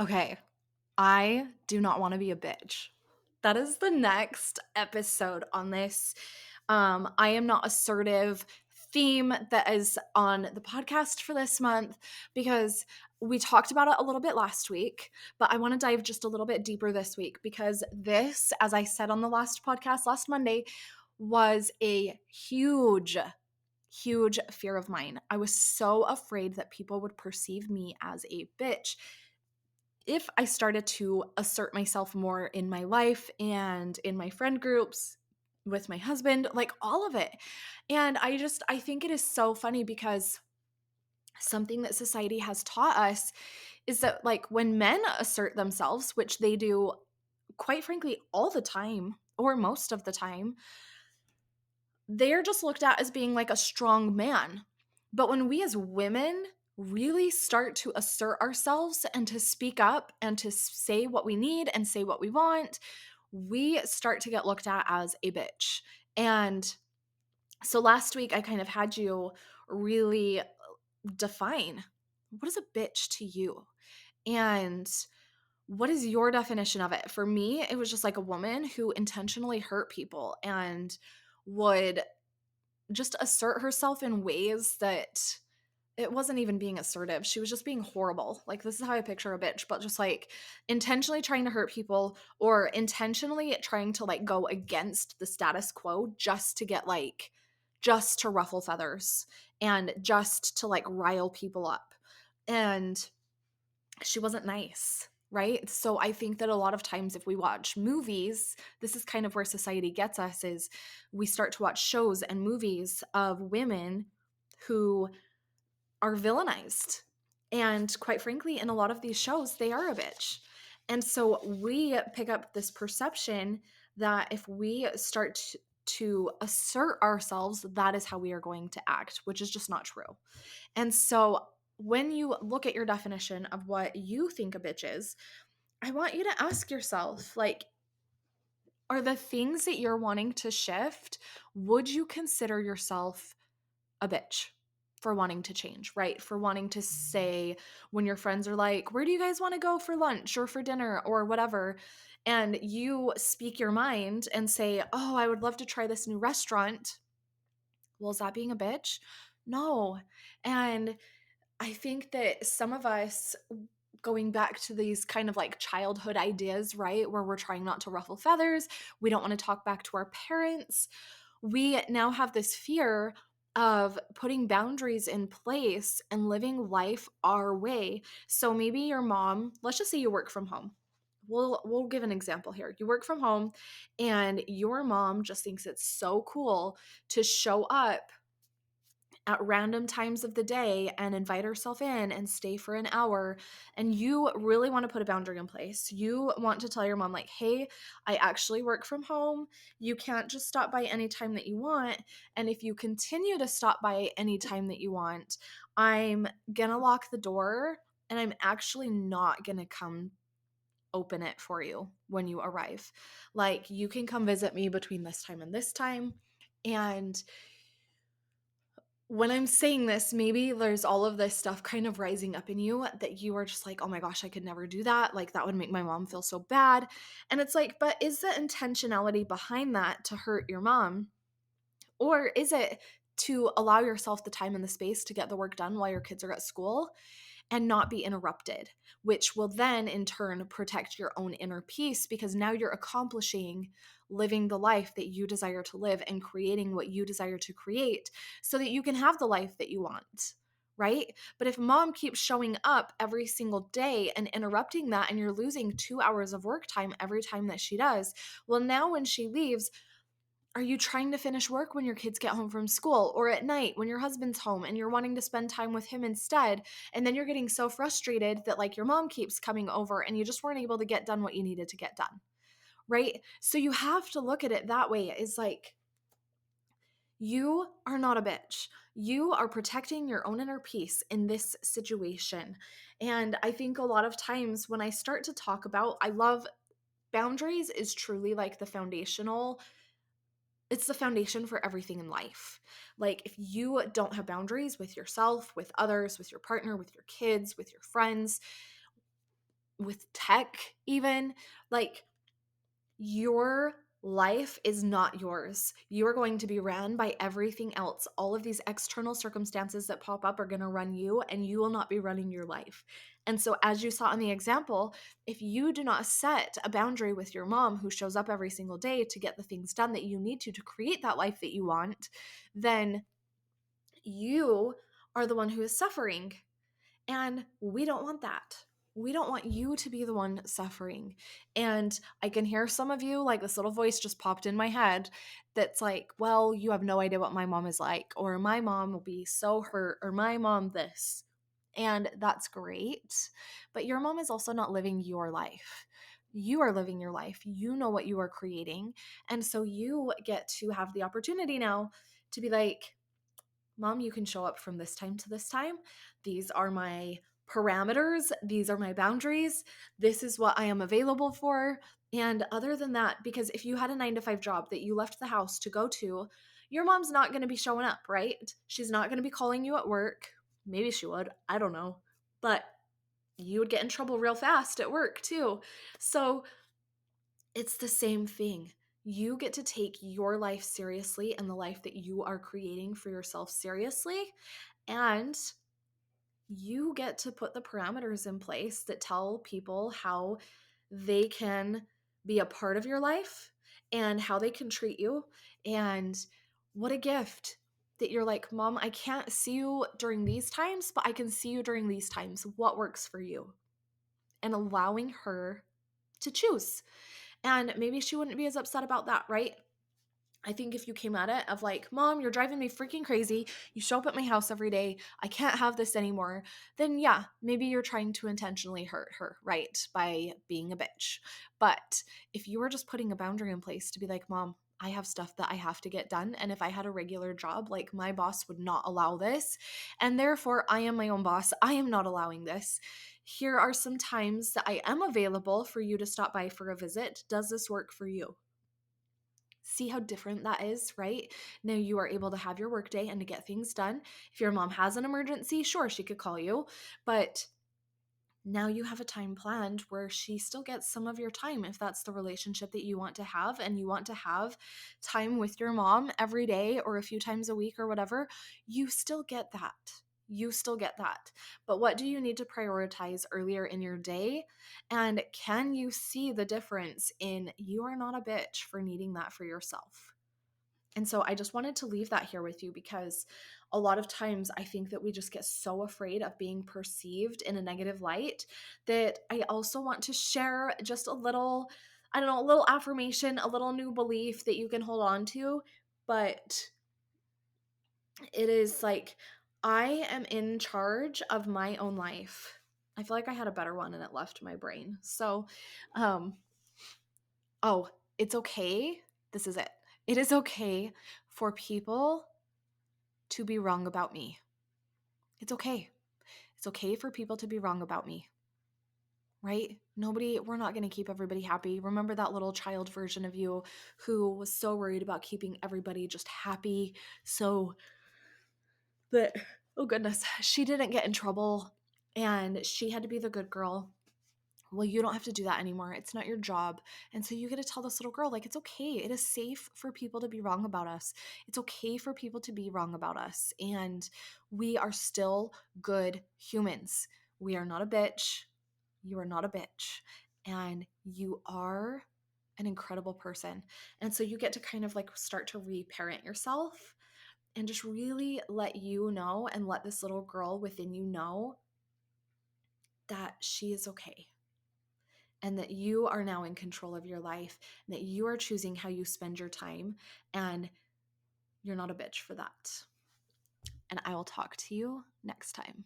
Okay, I do not want to be a bitch. That is the next episode on this. I am not assertive theme that is on the podcast for this month because we talked about it a little bit last week, but I want to dive just a little bit deeper this week because this, as I said on the last podcast last Monday, was a huge fear of mine. I was so afraid that people would perceive me as a bitch if I started to assert myself more in my life and in my friend groups, with my husband, like all of it. And I think it is so funny because something that society has taught us is that, like, when men assert themselves, which they do quite frankly all the time or most of the time, they're just looked at as being like a strong man. But when we as women really start to assert ourselves and to speak up and to say what we need and say what we want, we start to get looked at as a bitch. And so last week, I kind of had you really define what is a bitch to you? And what is your definition of it? For me, it was just like a woman who intentionally hurt people and would just assert herself in ways that it wasn't even being assertive. She was just being horrible. Like, this is how I picture a bitch, but just like intentionally trying to hurt people or intentionally trying to like go against the status quo just to get like, just to ruffle feathers and just to like rile people up. And she wasn't nice, right? So I think that a lot of times if we watch movies, this is kind of where society gets us, is we start to watch shows and movies of women who are villainized. And quite frankly, in a lot of these shows, they are a bitch. And so we pick up this perception that if we start to assert ourselves, that is how we are going to act, which is just not true. And so when you look at your definition of what you think a bitch is, I want you to ask yourself, like, are the things that you're wanting to shift, would you consider yourself a bitch for wanting to change, right? For wanting to say, when your friends are like, where do you guys want to go for lunch or for dinner or whatever? And you speak your mind and say, oh, I would love to try this new restaurant. Well, is that being a bitch? No. And I think that some of us, going back to these kind of like childhood ideas, right, where we're trying not to ruffle feathers, we don't want to talk back to our parents. We now have this fear of putting boundaries in place and living life our way. So maybe your mom, let's just say you work from home. We'll give an example here. You work from home and your mom just thinks it's so cool to show up at random times of the day and invite herself in and stay for an hour, and you really want to put a boundary in place. You want to tell your mom, like, hey, I actually work from home. You can't just stop by anytime that you want. And if you continue to stop by anytime that you want, I'm gonna lock the door and I'm actually not gonna come open it for you when you arrive. Like, you can come visit me between this time and this time. And when I'm saying this, maybe there's all of this stuff kind of rising up in you that you are just like, oh my gosh, I could never do that. Like, that would make my mom feel so bad. And it's like, but is the intentionality behind that to hurt your mom? Or is it to allow yourself the time and the space to get the work done while your kids are at school and not be interrupted, which will then in turn protect your own inner peace because now you're accomplishing living the life that you desire to live and creating what you desire to create so that you can have the life that you want. Right? But if mom keeps showing up every single day and interrupting that, and you're losing 2 hours of work time every time that she does, well, now when she leaves, are you trying to finish work when your kids get home from school or at night when your husband's home and you're wanting to spend time with him instead? And then you're getting so frustrated that like your mom keeps coming over and you just weren't able to get done what you needed to get done. Right? So you have to look at it that way. It's like, you are not a bitch. You are protecting your own inner peace in this situation. And I think a lot of times when I start to talk about, I love boundaries is truly like the foundational, it's the foundation for everything in life. Like, if you don't have boundaries with yourself, with others, with your partner, with your kids, with your friends, with tech even, like your life is not yours. You are going to be ran by everything else. All of these external circumstances that pop up are going to run you, and you will not be running your life. And so, as you saw in the example, if you do not set a boundary with your mom who shows up every single day to get the things done that you need to create that life that you want, then you are the one who is suffering. And we don't want that. We don't want you to be the one suffering. And I can hear some of you, like this little voice just popped in my head that's like, well, you have no idea what my mom is like, or my mom will be so hurt, or my mom this. And that's great. But your mom is also not living your life. You are living your life. You know what you are creating. And so you get to have the opportunity now to be like, Mom, you can show up from this time to this time. These are my parameters. These are my boundaries. This is what I am available for. And other than that, because if you had a 9 to 5 job that you left the house to go to, your mom's not going to be showing up, right? She's not going to be calling you at work. Maybe she would. I don't know. But you would get in trouble real fast at work too. So it's the same thing. You get to take your life seriously and the life that you are creating for yourself seriously. And you get to put the parameters in place that tell people how they can be a part of your life and how they can treat you. And what a gift that you're like, Mom, I can't see you during these times, but I can see you during these times. What works for you? And allowing her to choose. And maybe she wouldn't be as upset about that, right? I think if you came at it of like, Mom, you're driving me freaking crazy. You show up at my house every day. I can't have this anymore. Then yeah, maybe you're trying to intentionally hurt her, right? By being a bitch. But if you were just putting a boundary in place to be like, Mom, I have stuff that I have to get done. And if I had a regular job, like my boss would not allow this. And therefore, I am my own boss. I am not allowing this. Here are some times that I am available for you to stop by for a visit. Does this work for you? See how different that is, right? Now you are able to have your workday and to get things done. If your mom has an emergency, sure, she could call you, but now you have a time planned where she still gets some of your time if that's the relationship that you want to have, and you want to have time with your mom every day or a few times a week or whatever. You still get that. You still get that. But what do you need to prioritize earlier in your day? And can you see the difference in you are not a bitch for needing that for yourself? And so I just wanted to leave that here with you, because a lot of times I think that we just get so afraid of being perceived in a negative light that I also want to share just a little, I don't know, a little affirmation, a little new belief that you can hold on to. But it is like, I am in charge of my own life. I feel like I had a better one and it left my brain. So, um, oh, it's okay. This is it. It is okay for people to be wrong about me. It's okay. It's okay for people to be wrong about me, right? We're not going to keep everybody happy. Remember that little child version of you who was so worried about keeping everybody just happy so that, oh goodness, she didn't get in trouble and she had to be the good girl. Well, you don't have to do that anymore. It's not your job. And so you get to tell this little girl, like, it's okay. It is safe for people to be wrong about us. It's okay for people to be wrong about us. And we are still good humans. We are not a bitch. You are not a bitch. And you are an incredible person. And so you get to kind of like start to reparent yourself and just really let you know and let this little girl within you know that she is okay, and that you are now in control of your life, and that you are choosing how you spend your time, and you're not a bitch for that. And I will talk to you next time.